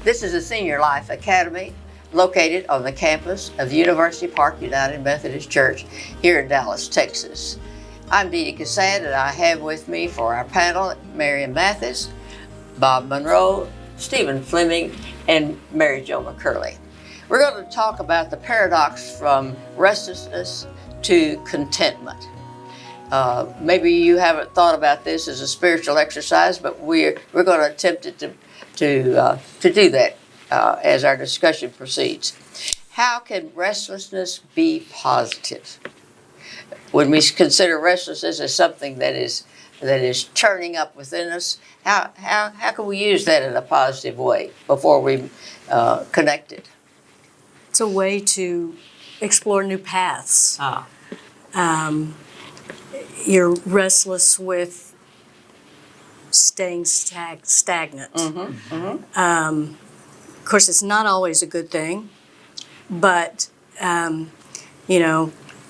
This is the Senior Life Academy located on the campus of University Park United Methodist Church here in Dallas, Texas. I'm Dee Dee Cassad, and I have with me for our panel Marion Mathis, Bob Monroe, Stephen Fleming, and Mary Jo McCurley. We're going to talk about the paradox from restlessness to contentment. Maybe you haven't thought about this as a spiritual exercise, but we're going to attempt it to do that as our discussion proceeds. How can restlessness be positive? When we consider restlessness as something that is churning up within us, how can we use that in a positive way before we connect it? It's a way to explore new paths. You're restless with staying stagnant. Mm-hmm, mm-hmm. Of course, it's not always a good thing, but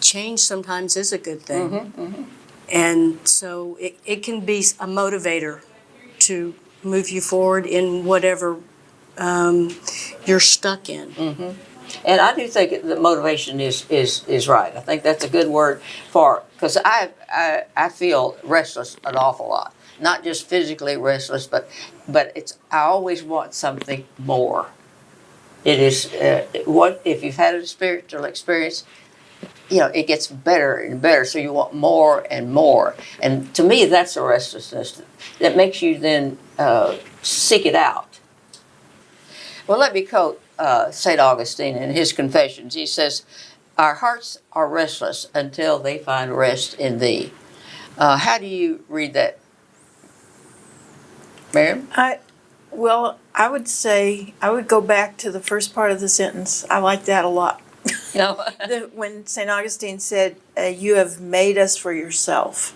change sometimes is a good thing. Mm-hmm, mm-hmm. And so it can be a motivator to move you forward in whatever you're stuck in. Mm-hmm. And I do think that motivation is right. I think that's a good word for, because I feel restless an awful lot. Not just physically restless, but I always want something more. It is what if you've had a spiritual experience, it gets better and better. So you want more and more. And to me, that's a restlessness that makes you then seek it out. Well, let me quote St. Augustine in his Confessions. He says, "Our hearts are restless until they find rest in thee." How do you read that, Miriam? I would say I would go back to the first part of the sentence. I like that a lot. No. When St. Augustine said, "You have made us for yourself."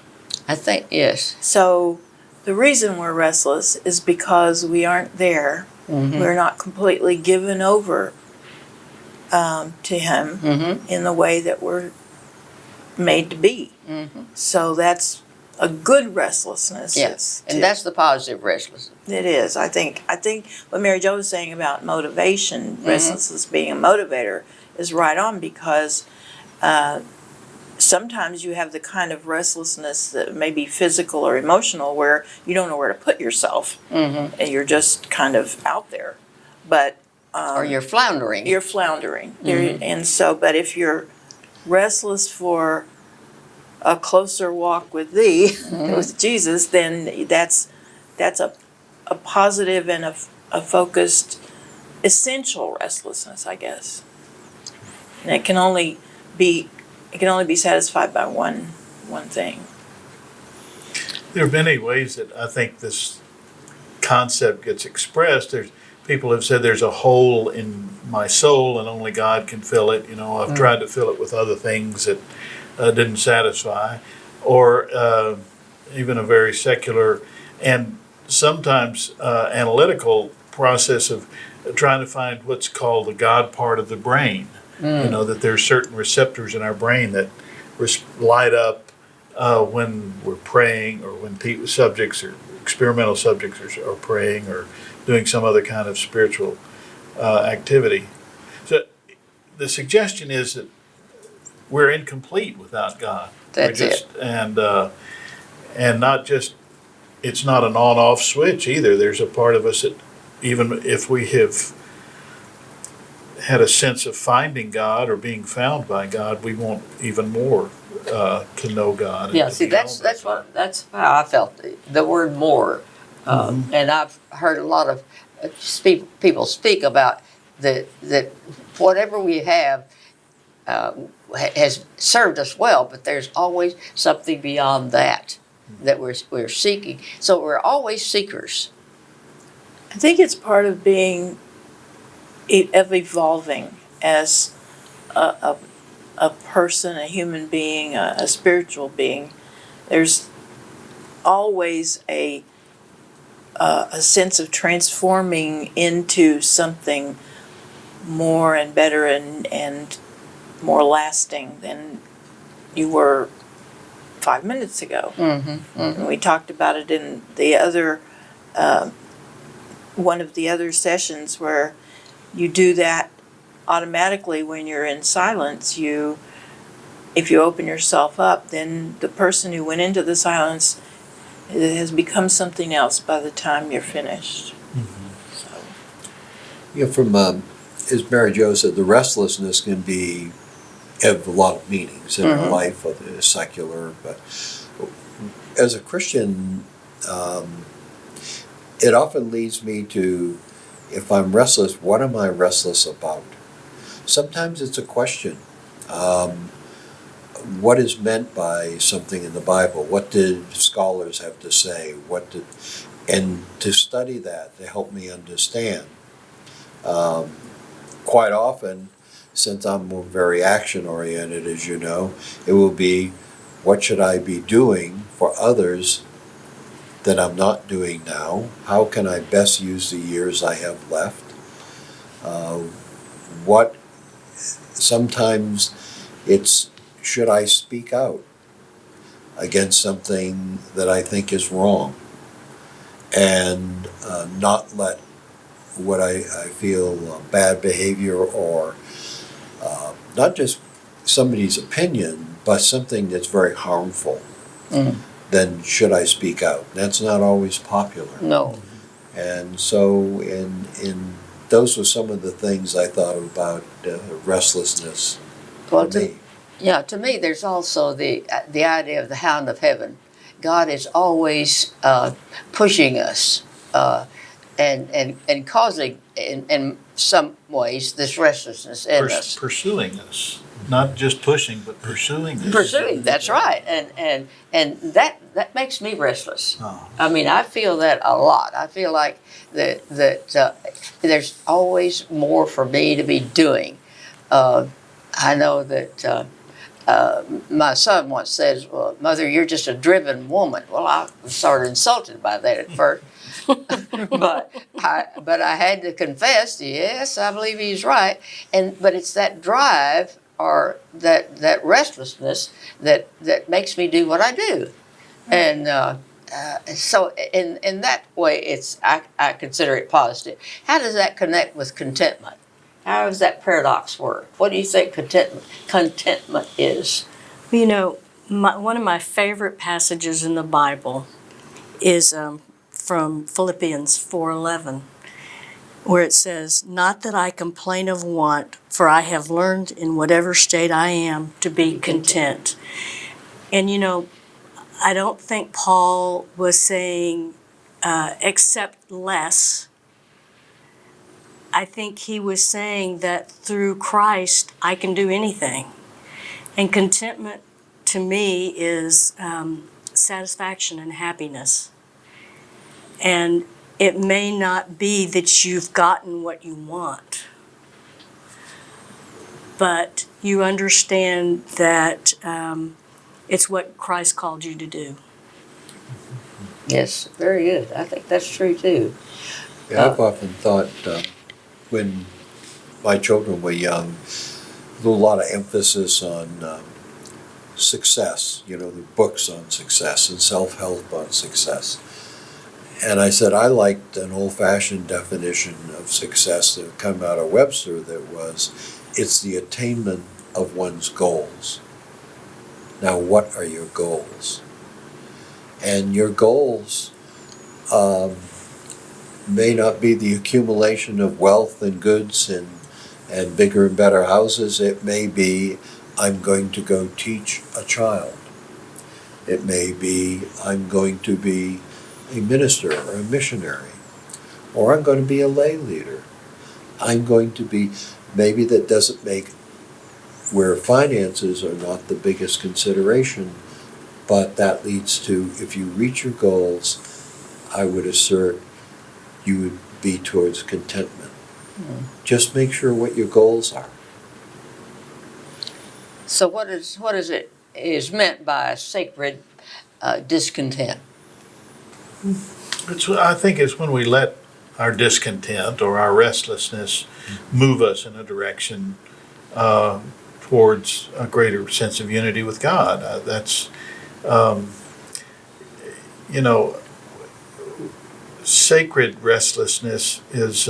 I think, yes. So the reason we're restless is because we aren't there. Mm-hmm. We're not completely given over to Him Mm-hmm. in the way that we're made to be. Mm-hmm. So that's a good restlessness. Yes, and that's the positive restlessness. It is. I think what Mary Jo was saying about motivation, Mm-hmm. restlessness being a motivator, is right on, because sometimes you have the kind of restlessness that may be physical or emotional where you don't know where to put yourself, Mm-hmm. and you're just kind of out there. But Or you're floundering. You're floundering. Mm-hmm. And so, but if you're restless for a closer walk with Thee, Mm-hmm. with Jesus, then that's a positive and a focused, essential restlessness, I guess. And it can only be satisfied by one thing. There are many ways that I think this concept gets expressed. People have said there's a hole in my soul and only God can fill it. I've tried to fill it with other things that didn't satisfy, or even a very secular and sometimes analytical process of trying to find what's called the God part of the brain. That there's certain receptors in our brain that light up when we're praying, or when subjects or experimental subjects are praying or doing some other kind of spiritual activity. So the suggestion is that we're incomplete without God. That's it. And not just, it's not an on-off switch either. There's a part of us that even if we have had a sense of finding God or being found by God, we want even more to know God. Yeah, see, that's how I felt the word more, and I've heard a lot of people speak about that whatever we have has served us well, but there's always something beyond that we're seeking. So we're always seekers. I think it's part of evolving as a person, a human being, a spiritual being. There's always a sense of transforming into something more and better and more lasting than you were 5 minutes ago. Mm-hmm, mm-hmm. And we talked about it in the other one of the other sessions where you do that automatically when you're in silence. If you open yourself up, then the person who went into the silence has become something else by the time you're finished. So, Yeah, from as Mary Jo said, the restlessness can have a lot of meanings in our life, whether it's secular. But as a Christian, it often leads me to, if I'm restless, what am I restless about? Sometimes it's a question. What is meant by something in the Bible? What did scholars have to say? And to study that to help me understand. Quite often, since I'm very action-oriented, as you know, it will be, what should I be doing for others that I'm not doing now? How can I best use the years I have left? Sometimes it's, should I speak out against something that I think is wrong and not let what I feel bad behavior or not just somebody's opinion, but something that's very harmful, then should I speak out? That's not always popular. No. And so those were some of the things I thought about restlessness Well, for me. to me, there's also the idea of the hound of heaven. God is always pushing us and causing, in some ways, this restlessness in us. Pursuing us, not just pushing, but pursuing us. Pursuing, that's right, and that makes me restless. Oh. I mean, I feel that a lot. I feel like that there's always more for me to be doing. I know that my son once said, "Well, Mother, you're just a driven woman." Well, I was sort of insulted by that at first, but I had to confess, yes, I believe he's right. But it's that drive or that restlessness that makes me do what I do, and so in that way, I consider it positive. How does that connect with contentment? How does that paradox work? What do you think contentment is? You know, one of my favorite passages in the Bible is from Philippians 4:11, where it says, "Not that I complain of want, for I have learned in whatever state I am to be content." And you know, I don't think Paul was saying accept less. I think he was saying that through Christ I can do anything. And contentment to me is satisfaction and happiness. And it may not be that you've gotten what you want, but you understand that it's what Christ called you to do. Yes, very good. I think that's true too. Yeah, I've often thought when my children were young, there was a lot of emphasis on success, the books on success and self-help on success. And I said I liked an old-fashioned definition of success that came out of Webster that was, it's the attainment of one's goals. Now, what are your goals? And your goals may not be the accumulation of wealth and goods and bigger and better houses. It may be, I'm going to go teach a child. It may be, I'm going to be a minister or a missionary. Or I'm going to be a lay leader. I'm going to be, maybe that doesn't make, where finances are not the biggest consideration, but that leads to, if you reach your goals, I would assert you would be towards contentment. Just make sure what your goals are. So what is meant by sacred discontent? I think it's when we let our discontent or our restlessness move us in a direction towards a greater sense of unity with God. sacred restlessness is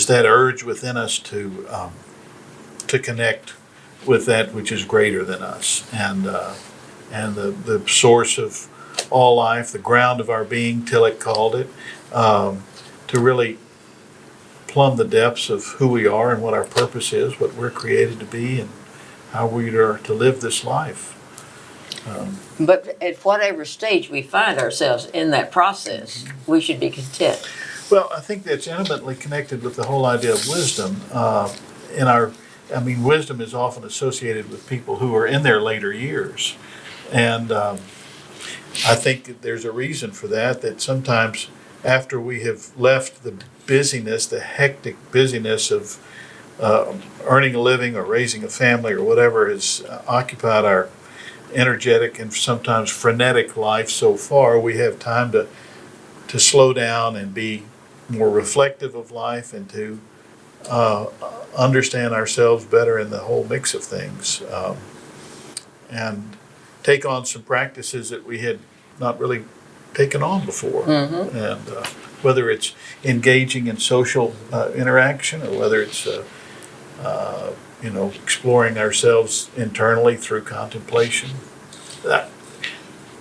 that urge within us to connect with that which is greater than us, and the source of all life, the ground of our being, Tillich called it, to really plumb the depths of who we are and what our purpose is, what we're created to be, and how we are to live this life. But at whatever stage we find ourselves in that process, we should be content. Well, I think that's intimately connected with the whole idea of wisdom. Wisdom is often associated with people who are in their later years. And I think that there's a reason for that, that sometimes after we have left the busyness, the hectic busyness of earning a living or raising a family or whatever has occupied our energetic and sometimes frenetic life so far, we have time to slow down and be more reflective of life, and to understand ourselves better in the whole mix of things, and take on some practices that we had not really taken on before. Mm-hmm. And whether it's engaging in social interaction, or whether it's exploring ourselves internally through contemplation,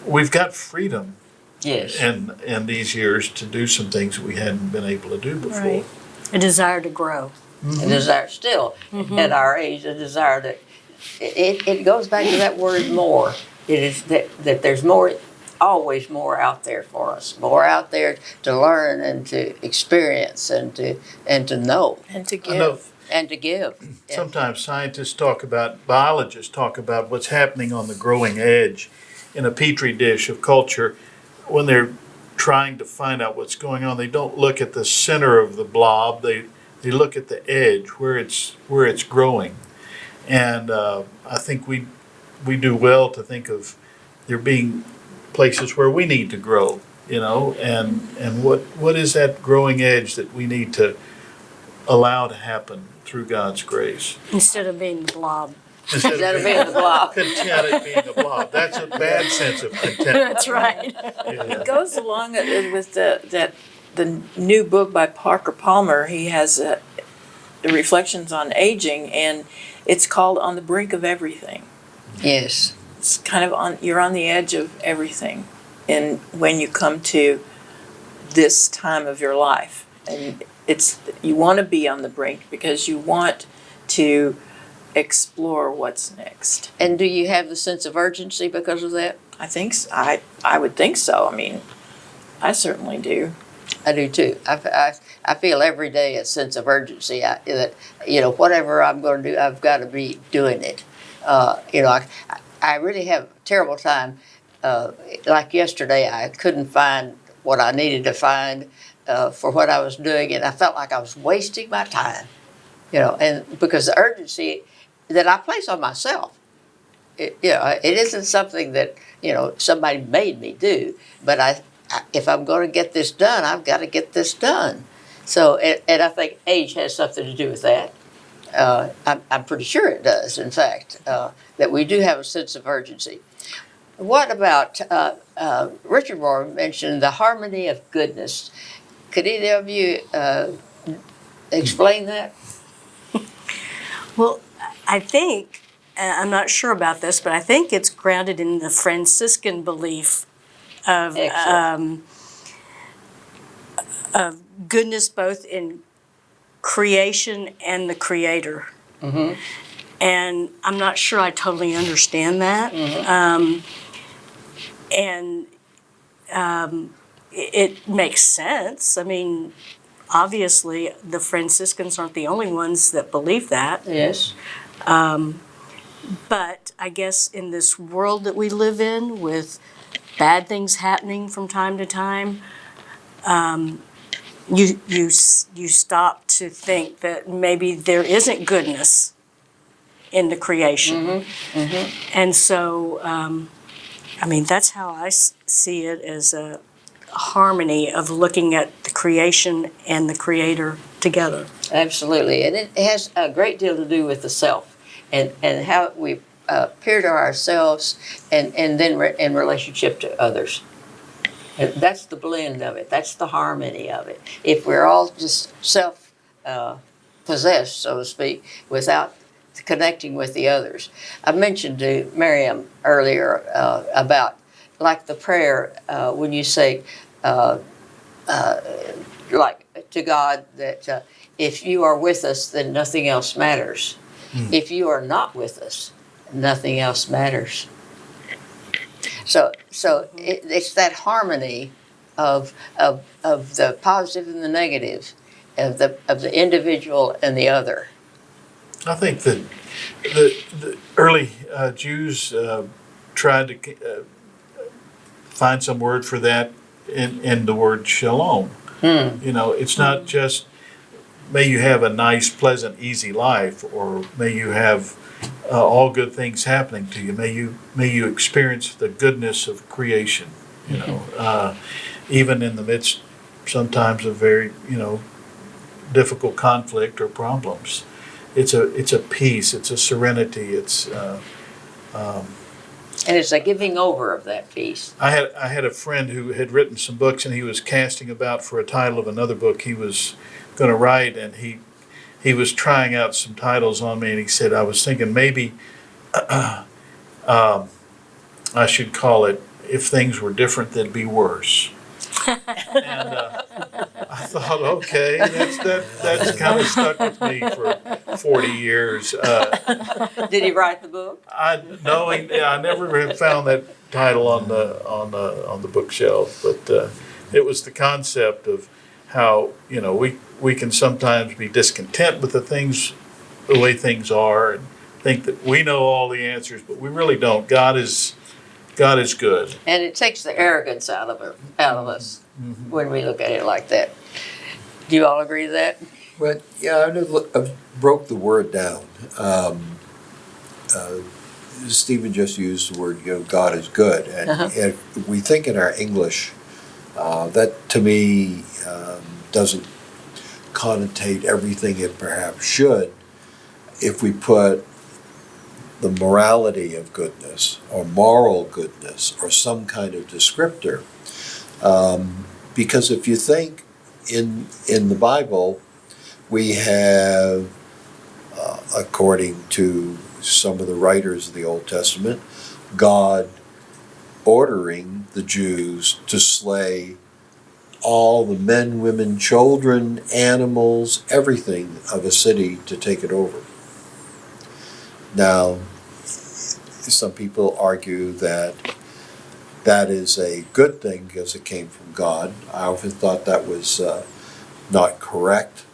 we've got freedom. Yes. In these years to do some things that we hadn't been able to do before. Right. A desire to grow. A desire still, at our age, a desire that, it goes back to that word more. It is that there's more, always more out there for us, more out there to learn and to experience and to know. And to I know give. And to give. Yeah. sometimes biologists talk about what's happening on the growing edge in a petri dish of culture. When they're trying to find out what's going on, they don't look at the center of the blob. They look at the edge where it's growing, and I think we do well to think of there being places where we need to grow, and what is that growing edge that we need to allow to happen through God's grace. Instead of being the blob. Instead of being the blob. Content at being a blob. That's a bad sense of contentment. That's right. It goes along with the new book by Parker Palmer. He has the reflections on aging, and it's called On the Brink of Everything. Yes. It's kind of you're on the edge of everything, and when you come to this time of your life, and you want to be on the brink because you want to explore what's next. And do you have the sense of urgency because of that? I think so. I would think so. I mean, I certainly do. I do too. I feel every day a sense of urgency that whatever I'm going to do, I've got to be doing it. I really have a terrible time. Like yesterday, I couldn't find what I needed to find for what I was doing, and I felt like I was wasting my time. And because the urgency that I place on myself, it isn't something that somebody made me do, but if I'm going to get this done, I've got to get this done. So, and I think age has something to do with that. I'm pretty sure it does, in fact, that we do have a sense of urgency. What about, Richard Moore mentioned the harmony of goodness. Could either of you explain that? Well, I think, I'm not sure about this, but I think it's grounded in the Franciscan belief of goodness both in creation and the Creator. Mm-hmm. And I'm not sure I totally understand that. Mm-hmm. It makes sense. I mean, obviously, the Franciscans aren't the only ones that believe that. Yes. But I guess in this world that we live in, with bad things happening from time to time, you stop to think that maybe there isn't goodness in the creation. Mm-hmm. Mm-hmm. And so, that's how I see it, as a harmony of looking at the creation and the Creator together. Absolutely. And it has a great deal to do with the self and how we appear to ourselves and then in relationship to others. That's the blend of it. That's the harmony of it. If we're all just possessed, so to speak, without connecting with the others. I mentioned to Miriam earlier about like the prayer when you say like to God that if you are with us, then nothing else matters. If you are not with us, nothing else matters. So it's that harmony of the positive and the negative, of the individual and the other. I think that the early Jews tried to find some word for that in the word shalom. You know, it's not just may you have a nice, pleasant, easy life, or may you have all good things happening to you. May you experience the goodness of creation. You know, even in the midst sometimes of very difficult conflict or problems. It's a peace. It's a serenity. And it's a giving over of that peace. I had a friend who had written some books, and he was casting about for a title of another book he was going to write, and he was trying out some titles on me, and he said, I was thinking maybe I should call it If Things Were Different, They'd Be Worse. And I thought, okay, that's kind of stuck with me for 40 years. Did he write the book? I never have found that title on the bookshelf, but it was the concept of how we can sometimes be discontent with the way things are, and think that we know all the answers, but we really don't. God is good. And it takes the arrogance out of us when we look at it like that. Do you all agree with that? But yeah, I broke the word down. Stephen just used the word, God is good, and if we think in our English, that to me doesn't connotate everything it perhaps should. If we put the morality of goodness or moral goodness or some kind of descriptor, because if you think in the Bible, we have, according to some of the writers of the Old Testament, God ordering the Jews to slay all the men, women, children, animals, everything of a city to take it over. Now, some people argue that that is a good thing because it came from God. I often thought that was not correct,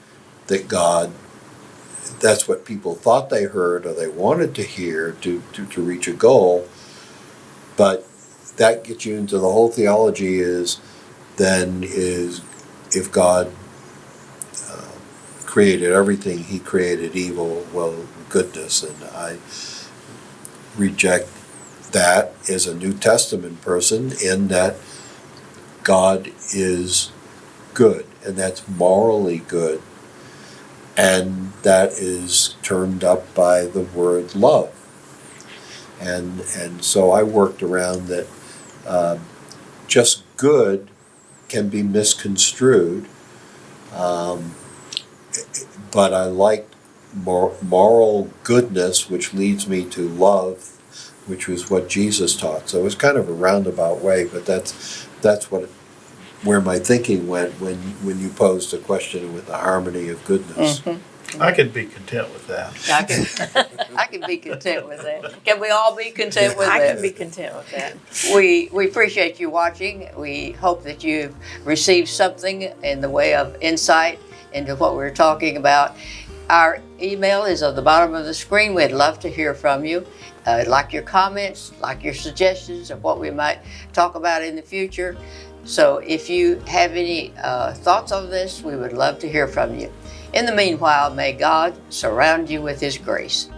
that God, that's what people thought they heard or they wanted to hear to reach a goal. But that gets you into the whole theology is if God created everything, he created evil, well, goodness, and I reject that as a New Testament person in that God is good, and that's morally good, and that is termed up by the word love. And so I worked around that just good can be misconstrued, but I liked moral goodness, which leads me to love, which was what Jesus taught. So it was kind of a roundabout way, but that's where my thinking went when you posed a question with the harmony of goodness. I can be content with that. I can be content with that. Can we all be content with that? I can be content with that. We appreciate you watching. We hope that you've received something in the way of insight into what we're talking about. Our email is at the bottom of the screen. We'd love to hear from you. Like your comments, like your suggestions of what we might talk about in the future. So if you have any thoughts on this, we would love to hear from you. In the meanwhile, may God surround you with His grace.